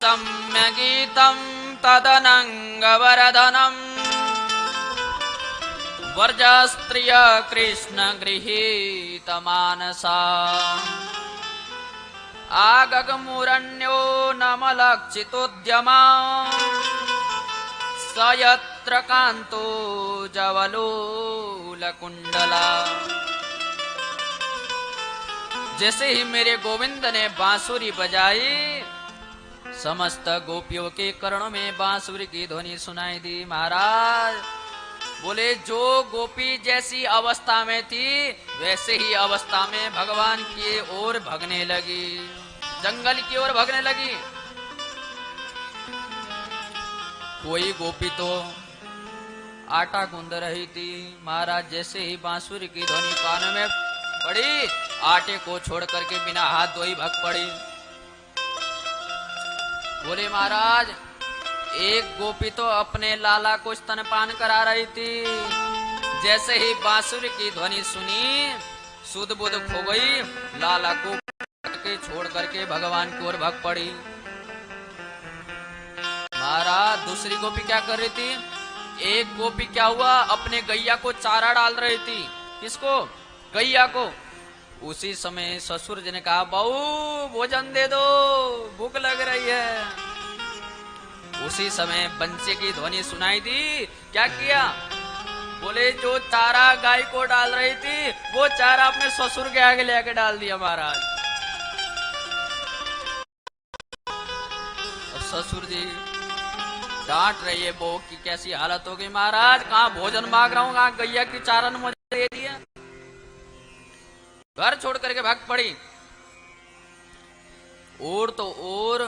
सम्यगीतं तदनङ्गवरदनम् वर्जस्त्रिय कृष्ण गृहीतमानसा आगगमुरण्यो नमलक्षितोद्यमा स यत्र कान्तो जवलोलकुण्डला। जैसे ही मेरे गोविंद ने बांसुरी बजाई, समस्त गोपियों के कर्णों में बांसुरी की ध्वनि सुनाई दी। महाराज बोले, जो गोपी जैसी अवस्था में थी वैसे ही अवस्था में भगवान की ओर भगने लगी, जंगल की ओर भगने लगी। कोई गोपी तो आटा गूंद रही थी। महाराज जैसे ही बांसुरी की ध्वनि कान में पड़ी, आटे को छोड़ करके बिना हाथ धोई भग पड़ी। बोले, महाराज एक गोपी तो अपने लाला को स्तनपान करा रही थी। जैसे ही बांसुरी की ध्वनि सुनी, सुध बुध खो गई, लाला को छोड़ करके भगवान की ओर भग पड़ी। महाराज दूसरी गोपी क्या कर रही थी? एक गोपी क्या हुआ, अपने गैया को चारा डाल रही थी। किसको? गैया को। उसी समय ससुर जी ने कहा, बहू भोजन दे दो, भूख लग रही है। उसी समय बंसी की ध्वनि सुनाई दी। क्या किया? बोले, जो चारा गाय को डाल रही थी वो चारा अपने ससुर के आगे लेके डाल दिया। महाराज अब ससुर जी डांट रही है बहू की, कैसी हालत हो गई। महाराज कहाँ भोजन मांग रहा हूँ, कहाँ गैया की चारा ने मुझे दे दिया। घर छोड़ करके भाग पड़ी। और तो और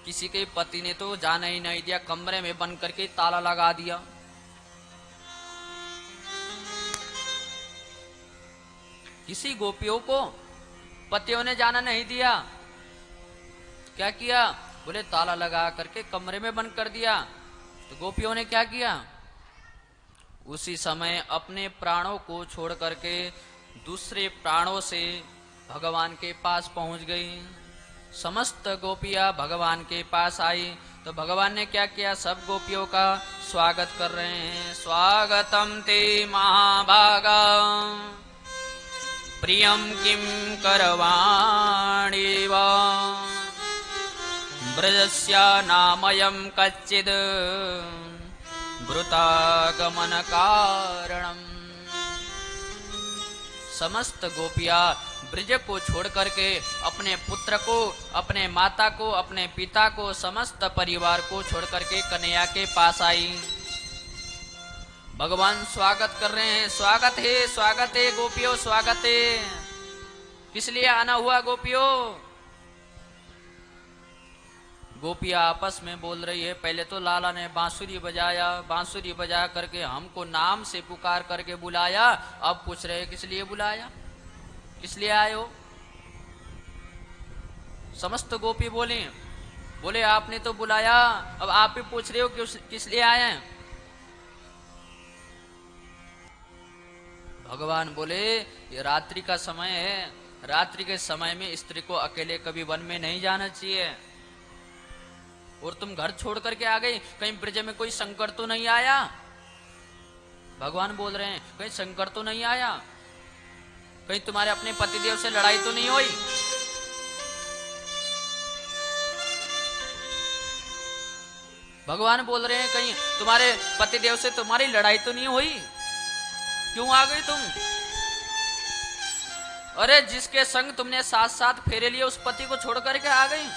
किसी के पति ने तो जाने ही नहीं दिया, कमरे में बंद करके ताला लगा दिया। किसी गोपियों को पतियों ने जाना नहीं दिया। क्या किया? बोले, ताला लगा करके कमरे में बंद कर दिया। तो गोपियों ने क्या किया? उसी समय अपने प्राणों को छोड़ करके दूसरे प्राणों से भगवान के पास पहुंच गई। समस्त गोपियां भगवान के पास आई तो भगवान ने क्या किया? सब गोपियों का स्वागत कर रहे हैं। स्वागतम ते महाभागा प्रियम किम करवाणी वा ब्रजस्या नामयम कच्चिद ब्रुतागमन कारणम। समस्त गोपियां ब्रज को छोड़ करके अपने पुत्र को, अपने माता को, अपने पिता को, समस्त परिवार को छोड़ करके कन्हैया के पास आई। भगवान स्वागत कर रहे हैं। स्वागत है गोपियों, स्वागत है। किस लिए आना हुआ गोपियों? गोपियां आपस में बोल रही है, पहले तो लाला ने बांसुरी बजाया, बांसुरी बजा करके हमको नाम से पुकार करके बुलाया। अब पूछ रहे किस लिए बुलाया, किस लिए आए हो? समस्त गोपी बोले आपने तो बुलाया, अब आप भी पूछ रहे हो कि किस लिए आए हैं? भगवान बोले, ये रात्रि का समय है, रात्रि के समय में स्त्री को अकेले कभी वन में नहीं जाना चाहिए। और तुम घर छोड़ करके आ गई, कहीं ब्रज में कोई संकट तो नहीं आया? भगवान बोल रहे हैं, कहीं संकट तो नहीं आया? कहीं तुम्हारे अपने पतिदेव से लड़ाई तो नहीं हुई? भगवान बोल रहे हैं, कहीं तुम्हारे पतिदेव से तुम्हारी लड़ाई तो नहीं हुई? क्यों आ गई तुम? अरे जिसके संग तुमने साथ साथ फेरे लिए उस पति को छोड़ करके आ गई।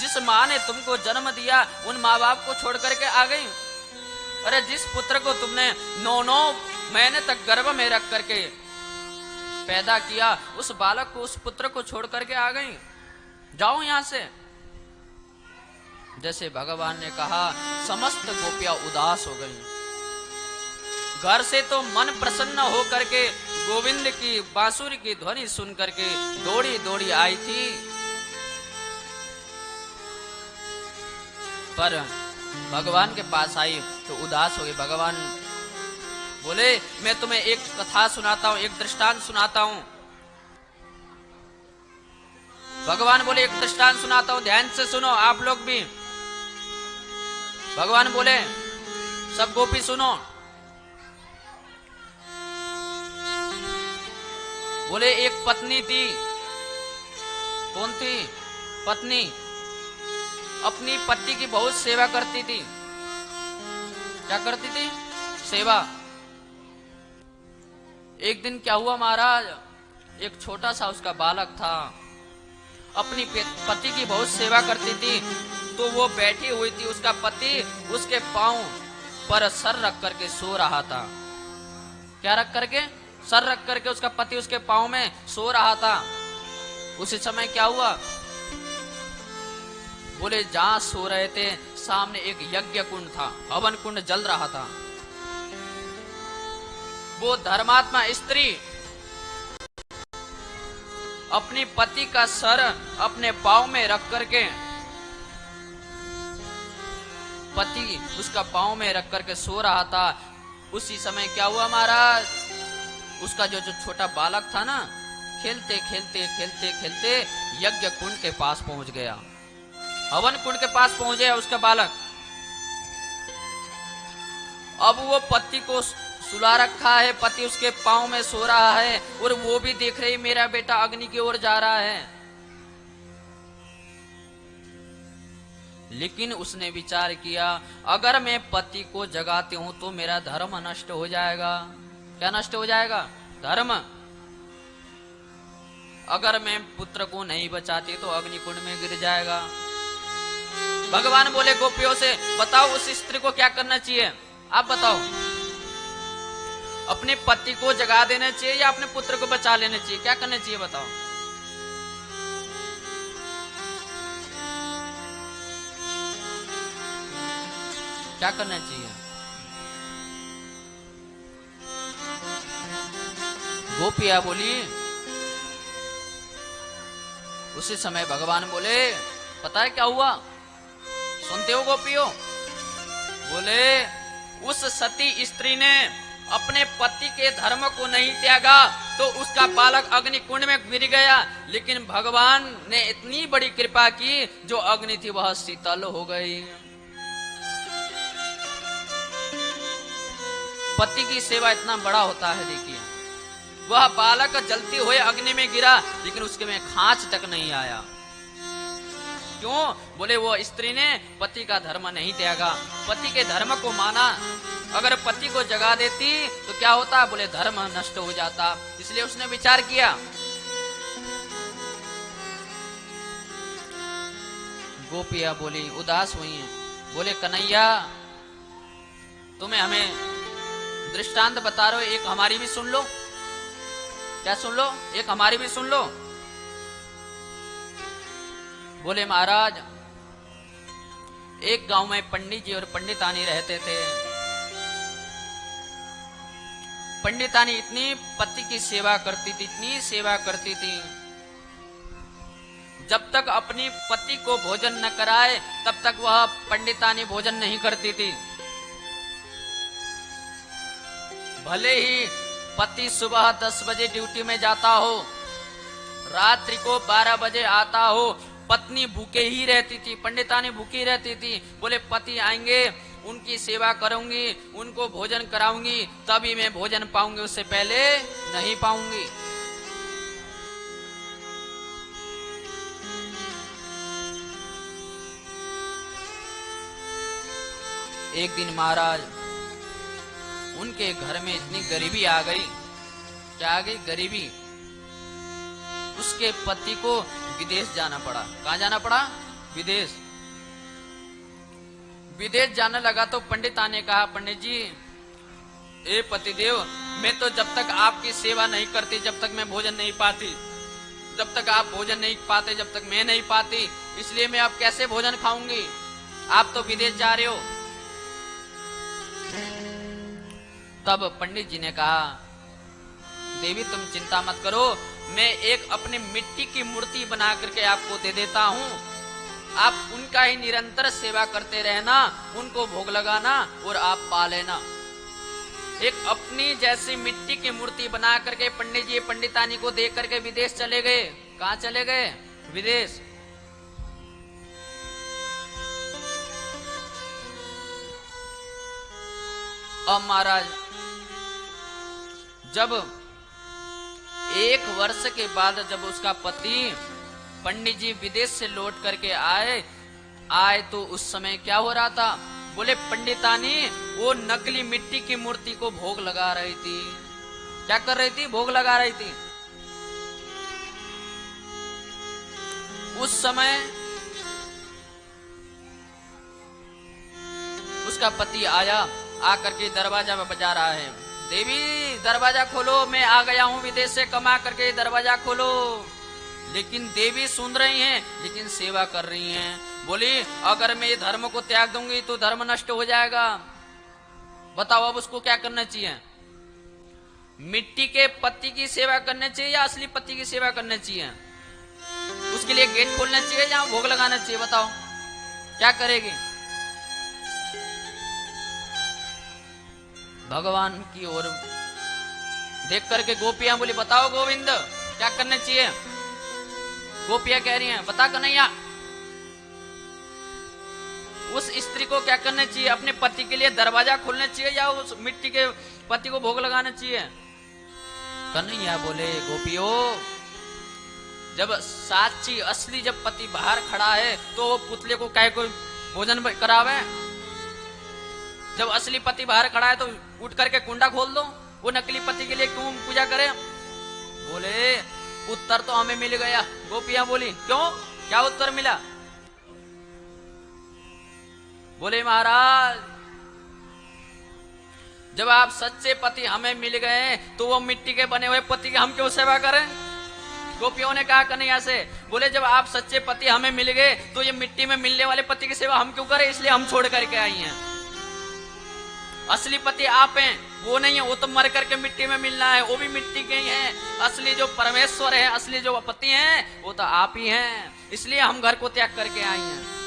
जिस माँ ने तुमको जन्म दिया उन माँ बाप को छोड़ करके आ गई। अरे जिस पुत्र को तुमने 9 महीने तक गर्भ में रख करके पैदा किया, उस बालक को, उस पुत्र को छोड़ करके आ गई। जाओ यहां से। जैसे भगवान ने कहा, समस्त गोपियां उदास हो गई। घर से तो मन प्रसन्न हो करके गोविंद की बांसुरी की ध्वनि सुन करके दौड़ी दौड़ी आई थी, पर भगवान के पास आई तो उदास हो गई। भगवान बोले, मैं तुम्हें एक कथा सुनाता हूं, एक दृष्टांत सुनाता हूं। भगवान बोले एक दृष्टांत सुनाता हूं, ध्यान से सुनो आप लोग भी। भगवान बोले सब गोपी सुनो। बोले एक पत्नी थी। कौन थी? पत्नी अपनी पति की बहुत सेवा करती थी। क्या करती थी? सेवा। एक दिन क्या हुआ महाराज, एक छोटा सा उसका बालक था, अपनी पति की बहुत सेवा करती थी। तो वो बैठी हुई थी, उसका पति उसके पांव पर सर रख करके सो रहा था। क्या रख करके? सर रख करके उसका पति उसके पांव में सो रहा था। उसी समय क्या हुआ? बोले जहां सो रहे थे सामने एक यज्ञ कुंड था, हवन कुंड जल रहा था। वो धर्मात्मा स्त्री अपनी पति का सर अपने पांव में रख करके, पति उसका पांव में रख करके सो रहा था। उसी समय क्या हुआ महाराज, उसका जो छोटा बालक था ना, खेलते खेलते खेलते खेलते यज्ञ कुंड के पास पहुंच गया, हवन कुंड के पास पहुंच गया उसका बालक। अब वो पति को सुला रखा है, पति उसके पांव में सो रहा है और वो भी देख रही मेरा बेटा अग्नि की ओर जा रहा है। लेकिन उसने विचार किया अगर मैं पति को जगाती हूं तो मेरा धर्म नष्ट हो जाएगा। क्या नष्ट हो जाएगा? धर्म। अगर मैं पुत्र को नहीं बचाती तो अग्निकुंड में गिर जाएगा। भगवान बोले गोपियों से बताओ उस स्त्री को क्या करना चाहिए? आप बताओ, अपने पति को जगा देना चाहिए या अपने पुत्र को बचा लेना चाहिए? क्या करना चाहिए बताओ? क्या करना चाहिए? गोपिया बोली। उसी समय भगवान बोले पता है क्या हुआ? सुनते हो गोपियों? बोले उस सती स्त्री ने अपने पति के धर्म को नहीं त्यागा तो उसका बालक अग्नि कुंड में गिर गया, लेकिन भगवान ने इतनी बड़ी कृपा की जो अग्नि थी वह शीतल हो गई। पति की सेवा इतना बड़ा होता है। देखिए वह बालक जलते हुए अग्नि में गिरा लेकिन उसके में खांच तक नहीं आया। क्यों? बोले वो स्त्री ने पति का धर्म नहीं त्यागा, पति के धर्म को माना। अगर पति को जगा देती तो क्या होता? बोले धर्म नष्ट हो जाता। इसलिए उसने विचार किया। गोपिया बोली, उदास हुई हैं। बोले कन्हैया तुम्हें हमें दृष्टांत बता रहे हो, एक हमारी भी सुन लो। क्या सुन लो? एक हमारी भी सुन लो। बोले महाराज एक गांव में पंडित जी और पंडितानी रहते थे। पंडितानी इतनी पति की सेवा करती थी, इतनी सेवा करती थी, जब तक अपनी पति को भोजन न कराए तब तक वह पंडितानी भोजन नहीं करती थी। भले ही पति सुबह 10 बजे ड्यूटी में जाता हो, रात्रि को 12 बजे आता हो, पत्नी भूखे ही रहती थी, पंडितानी भूखी रहती थी। बोले पति आएंगे, उनकी सेवा करूंगी, उनको भोजन कराऊंगी, तभी मैं भोजन पाऊंगी, उससे पहले नहीं पाऊंगी। एक दिन महाराज उनके घर में इतनी गरीबी आ गई। क्या आ गई? गरीबी। उसके पति को विदेश जाना पड़ा। कहां जाना पड़ा? विदेश। विदेश जाने लगा तो पंडिता ने कहा पंडित जी, ए पतिदेव, मैं तो जब तक आपकी सेवा नहीं करती जब तक मैं भोजन नहीं पाती, जब तक आप भोजन नहीं पाते जब तक मैं नहीं पाती, इसलिए मैं अब कैसे भोजन खाऊंगी? आप तो विदेश जा रहे हो। तब पंडित जी ने कहा देवी तुम चिंता मत करो, मैं एक अपनी मिट्टी की मूर्ति बना करके आपको दे देता हूँ, आप उनका ही निरंतर सेवा करते रहना, उनको भोग लगाना और आप पा लेना। एक अपनी जैसी मिट्टी की मूर्ति बना करके पंडित जी पंडितानी को दे करके विदेश चले गए। कहाँ चले गए? विदेश। अब महाराज जब 1 वर्ष के बाद जब उसका पति पंडित जी विदेश से लौट करके आए तो उस समय क्या हो रहा था? बोले पंडितानी वो नकली मिट्टी की मूर्ति को भोग लगा रही थी। क्या कर रही थी? भोग लगा रही थी। उस समय उसका पति आया, आकर के दरवाजा में बजा रहा है, देवी दरवाजा खोलो, मैं आ गया हूं विदेश से कमा करके, दरवाजा खोलो। लेकिन देवी सुन रही हैं, लेकिन सेवा कर रही हैं। बोली अगर मैं ये धर्म को त्याग दूंगी तो धर्म नष्ट हो जाएगा। बताओ अब उसको क्या करना चाहिए? मिट्टी के पति की सेवा करनी चाहिए या असली पति की सेवा करनी चाहिए? उसके लिए गेट खोलना चाहिए या भोग लगाना चाहिए? बताओ क्या करेगी? भगवान की ओर देख करके गोपियां बोली बताओ गोविंद क्या करना चाहिए? गोपियां कह रही हैं बता कन्हैया उस स्त्री को क्या करना चाहिए? अपने पति के लिए दरवाजा खोलना चाहिए या उस मिट्टी के पति को भोग लगाना चाहिए? कन्हैया बोले गोपियों जब साची असली जब पति बाहर खड़ा है तो वो पुतले को क्या कोई भोजन करावे? जब असली पति बाहर खड़ा है तो उठ करके कुंडा खोल दो। वो नकली पति के लिए क्यों पूजा करे? बोले उत्तर तो हमें मिल गया। गोपियां बोली क्यों, क्या उत्तर मिला? बोले महाराज जब आप सच्चे पति हमें मिल गए तो वो मिट्टी के बने हुए पति की हम क्यों सेवा करें? गोपियों ने कहा कन्हैया से, बोले जब आप सच्चे पति हमें मिल गए तो ये मिट्टी में मिलने वाले पति की सेवा हम क्यों करें? इसलिए हम छोड़ करके आई हैं। असली पति आप हैं, वो नहीं है, वो तो मर करके मिट्टी में मिलना है, वो भी मिट्टी के ही हैं। असली जो परमेश्वर है, असली जो पति हैं वो तो आप ही हैं, इसलिए हम घर को त्याग करके आई हैं।